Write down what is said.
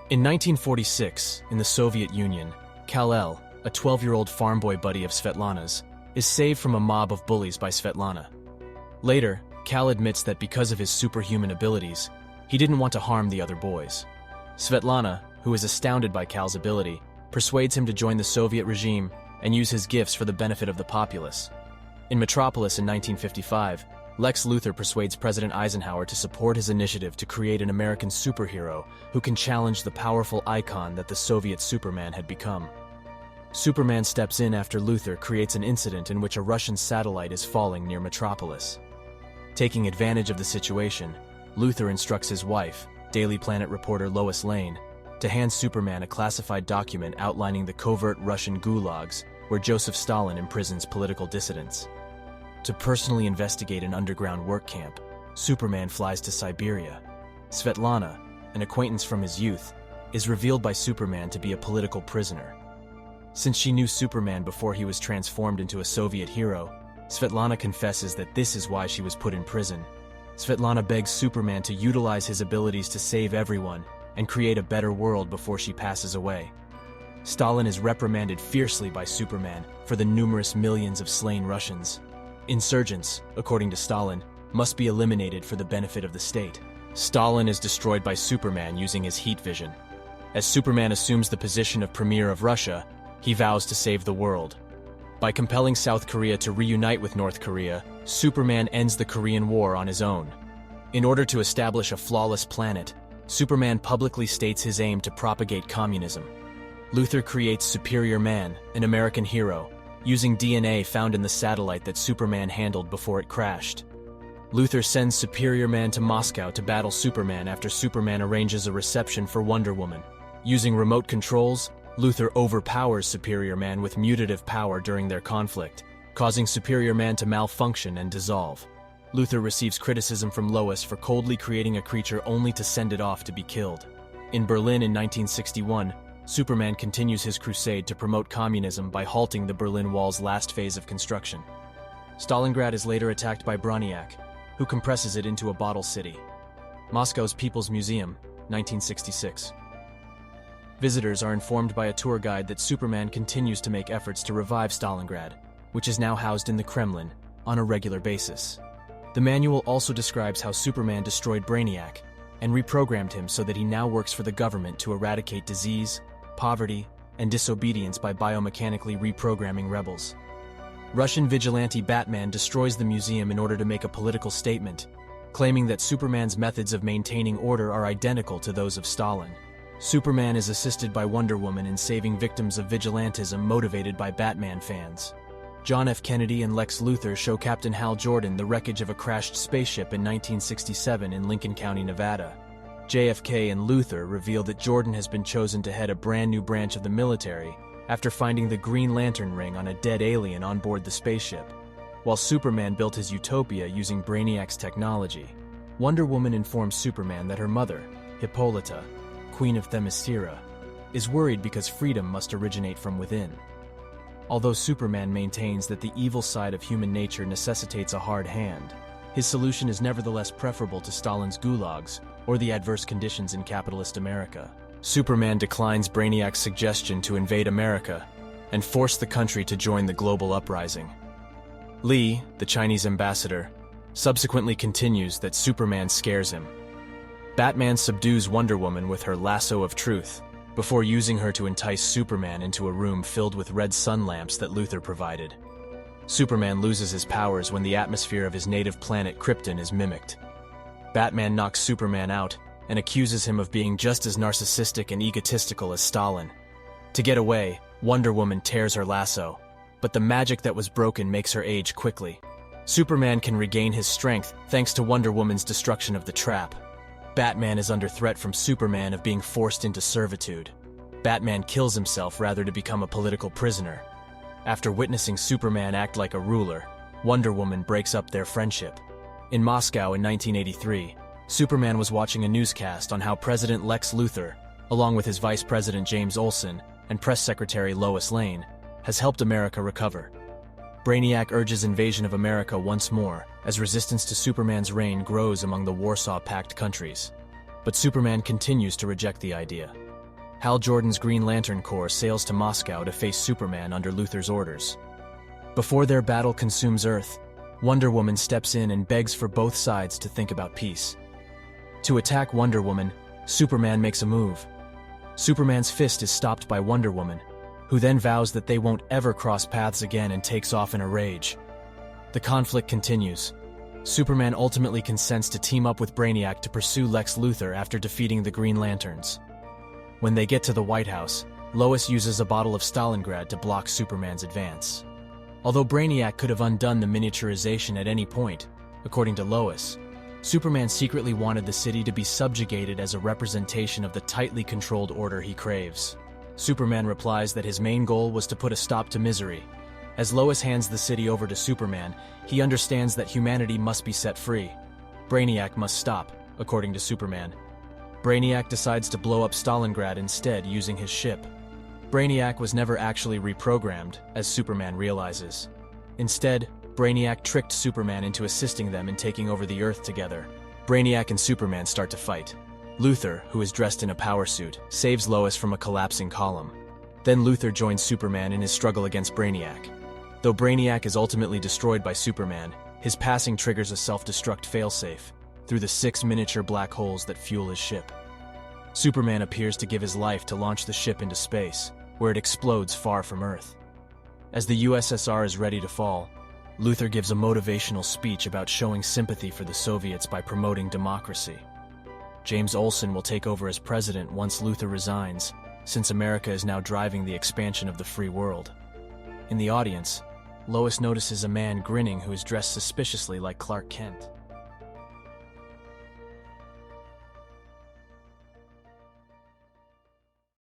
In 1946, in the Soviet Union, Kal-L, a 12-year-old farm boy buddy of Svetlana's, is saved from a mob of bullies by Svetlana. Later, Kal admits that because of his superhuman abilities, he didn't want to harm the other boys. Svetlana, who is astounded by Kal's ability, persuades him to join the Soviet regime and use his gifts for the benefit of the populace. In Metropolis in 1955, Lex Luthor persuades President Eisenhower to support his initiative to create an American superhero who can challenge the powerful icon that the Soviet Superman had become. Superman steps in after Luthor creates an incident in which a Russian satellite is falling near Metropolis. Taking advantage of the situation, Luthor instructs his wife, Daily Planet reporter Lois Lane, to hand Superman a classified document outlining the covert Russian gulags where Joseph Stalin imprisons political dissidents. To personally investigate an underground work camp, Superman flies to Siberia. Svetlana, an acquaintance from his youth, is revealed by Superman to be a political prisoner. Since she knew Superman before he was transformed into a Soviet hero, Svetlana confesses that this is why she was put in prison. Svetlana begs Superman to utilize his abilities to save everyone and create a better world before she passes away. Stalin is reprimanded fiercely by Superman for the numerous millions of slain Russians. Insurgents, according to Stalin, must be eliminated for the benefit of the state. Stalin is destroyed by Superman using his heat vision. As Superman assumes the position of Premier of Russia, he vows to save the world. By compelling South Korea to reunite with North Korea, Superman ends the Korean War on his own. In order to establish a flawless planet, Superman publicly states his aim to propagate communism. Luthor creates Superior Man, an American hero, using DNA found in the satellite that Superman handled before it crashed. Luthor sends Superior Man to Moscow to battle Superman after Superman arranges a reception for Wonder Woman. Using remote controls, Luthor overpowers Superior Man with mutative power during their conflict, causing Superior Man to malfunction and dissolve. Luthor receives criticism from Lois for coldly creating a creature only to send it off to be killed. In Berlin in 1961, Superman continues his crusade to promote communism by halting the Berlin Wall's last phase of construction. Stalingrad is later attacked by Brainiac, who compresses it into a bottle city. Moscow's People's Museum, 1966. Visitors are informed by a tour guide that Superman continues to make efforts to revive Stalingrad, which is now housed in the Kremlin, on a regular basis. The manual also describes how Superman destroyed Brainiac and reprogrammed him so that he now works for the government to eradicate disease, poverty, and disobedience by biomechanically reprogramming rebels. Russian vigilante Batman destroys the museum in order to make a political statement, claiming that Superman's methods of maintaining order are identical to those of Stalin. Superman is assisted by Wonder Woman in saving victims of vigilantism motivated by Batman fans. John F. Kennedy and Lex Luthor show Captain Hal Jordan the wreckage of a crashed spaceship in 1967 in Lincoln County, Nevada. JFK and Luthor reveal that Jordan has been chosen to head a brand new branch of the military after finding the Green Lantern ring on a dead alien on board the spaceship. While Superman built his utopia using Brainiac's technology, Wonder Woman informs Superman that her mother, Hippolyta, Queen of Themyscira, is worried because freedom must originate from within. Although Superman maintains that the evil side of human nature necessitates a hard hand, his solution is nevertheless preferable to Stalin's gulags or the adverse conditions in capitalist America. Superman declines Brainiac's suggestion to invade America and force the country to join the global uprising. Li, the Chinese ambassador, subsequently continues that Superman scares him. Batman subdues Wonder Woman with her lasso of truth, before using her to entice Superman into a room filled with red sun lamps that Luthor provided. Superman loses his powers when the atmosphere of his native planet Krypton is mimicked. Batman knocks Superman out and accuses him of being just as narcissistic and egotistical as Stalin. To get away, Wonder Woman tears her lasso, but the magic that was broken makes her age quickly. Superman can regain his strength thanks to Wonder Woman's destruction of the trap. Batman is under threat from Superman of being forced into servitude. Batman kills himself rather to become a political prisoner. After witnessing Superman act like a ruler, Wonder Woman breaks up their friendship. In Moscow in 1983, Superman was watching a newscast on how President Lex Luthor, along with his Vice President James Olsen and Press Secretary Lois Lane, has helped America recover. Brainiac urges invasion of America once more as resistance to Superman's reign grows among the Warsaw Pact countries. But Superman continues to reject the idea. Hal Jordan's Green Lantern Corps sails to Moscow to face Superman under Luthor's orders. Before their battle consumes Earth, Wonder Woman steps in and begs for both sides to think about peace. To attack Wonder Woman, Superman makes a move. Superman's fist is stopped by Wonder Woman, who then vows that they won't ever cross paths again and takes off in a rage. The conflict continues. Superman ultimately consents to team up with Brainiac to pursue Lex Luthor after defeating the Green Lanterns. When they get to the White House, Lois uses a bottle of Stalingrad to block Superman's advance. Although Brainiac could have undone the miniaturization at any point, according to Lois, Superman secretly wanted the city to be subjugated as a representation of the tightly controlled order he craves. Superman replies that his main goal was to put a stop to misery. As Lois hands the city over to Superman, he understands that humanity must be set free. Brainiac must stop, according to Superman. Brainiac decides to blow up Stalingrad instead using his ship. Brainiac was never actually reprogrammed, as Superman realizes. Instead, Brainiac tricked Superman into assisting them in taking over the Earth together. Brainiac and Superman start to fight. Luthor, who is dressed in a power suit, saves Lois from a collapsing column. Then Luthor joins Superman in his struggle against Brainiac. Though Brainiac is ultimately destroyed by Superman, his passing triggers a self-destruct failsafe through the 6 miniature black holes that fuel his ship. Superman appears to give his life to launch the ship into space, where it explodes far from Earth. As the USSR is ready to fall, Luthor gives a motivational speech about showing sympathy for the Soviets by promoting democracy. James Olsen will take over as president once Luthor resigns, since America is now driving the expansion of the free world. In the audience, Lois notices a man grinning who is dressed suspiciously like Clark Kent.